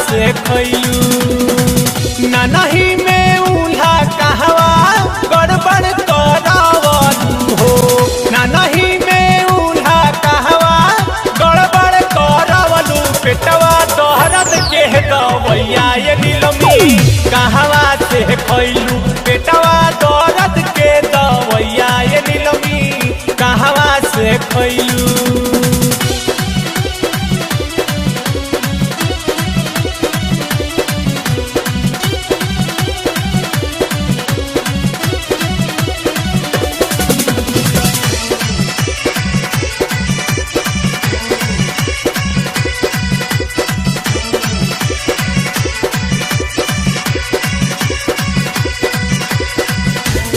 से खैलू ना नहीं में उल्हा कहवा गड़बड़ करावलू हो ना नहीं में उल्हा कहवा गड़बड़ करावलू पेटवा दहरद के दवैया ये नीलमी कहवा से खैलू पेटवा दहरद के दवैया ये नीलमी कहवा से खैलू।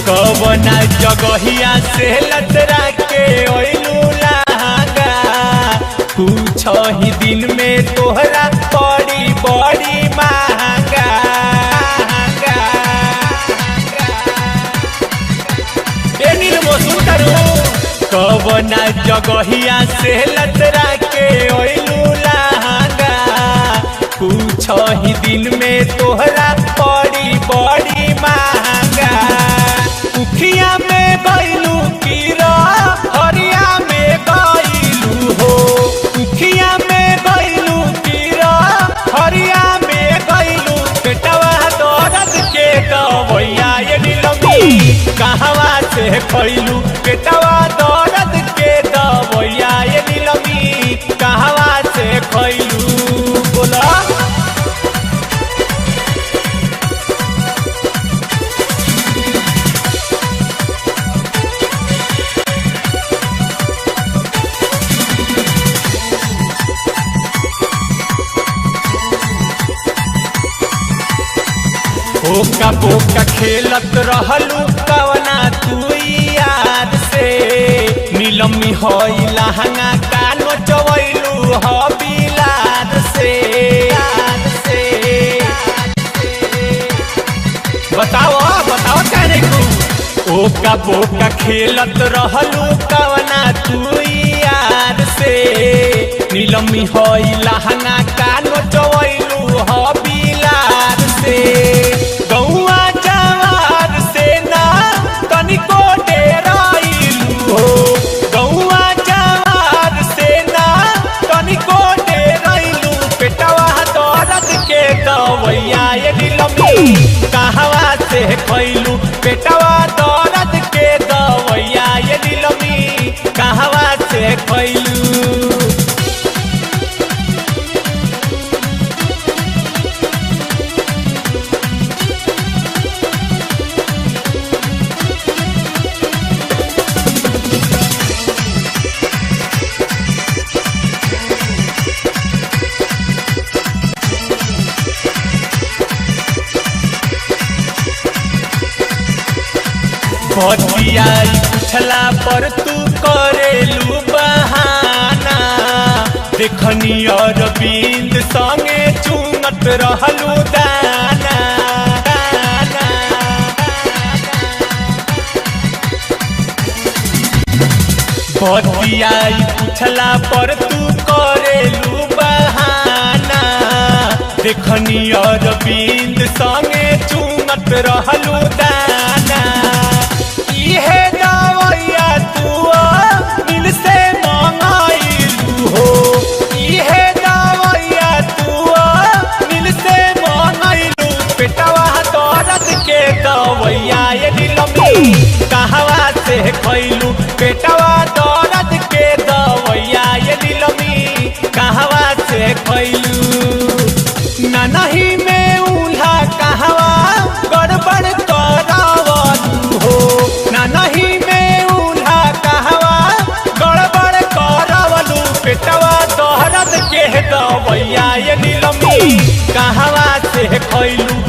कवना जगहिया से लतरा के ओइलू लहंगा कुछ ही दिन में तोहरा बड़ी बड़ी महंगा। कवना जगहिया से लतरा के ओइलू लहंगा कुछ ही दिन में तोहरा बड़ी बड़ी महंगा। उखिया में गईलू कीरा हरिया में गईलू हो उखिया में गईलू कीरा हरिया में गईलू पेटवा दर्द के दवैया ये नीलमी कहवा से खैलू पेटवा दर्द के दवैया ये नीलमी कहवा से खैलू बोला। ओका बोका खेलत रहलू कवना तू याद से नीलमी होई लहंगा कानो चवैलू हो बिलाद से। बताओ बताओ कहने को ओका बोका खेलत रहलू कवना तू याद से नीलमी होई लहंगा कानो चवैलू हो बिलाद से। गौआ जवार से ना तनिको डेराइलू हो गौआ जवार से ना तनिको डेराइलू पेटवा दर्द के दवैया ये नीलमी कहवा से खैलू पेटवा दर्द के दवैया ये नीलमी कहवा से खैलू। भटिया पूछला पर तू करेलू बहाना देखनी अरविंद संगे चुमत रहलू दाना। भटिया पूछला पर तू करेलू बहाना देखनी अरविंद संगे चुमत रहलू दाना। इहे दवैया तू दिल से मंगाइलू हो इहे दवैया तू दिल से मंगाइलू पेटवा दर्द के दवैया ये नीलमी कहवा से खैलू पेटवा दर्द के दवैया ये नीलमी कहवा से खैलू ना नहीं में उल्हा कहवा गड़बड़ करावलू हो ना नहीं में उल्हा कहवा गड़बड़ करावलू पेटवा दहरद के दवैया ये नीलमी कहवा से खैलू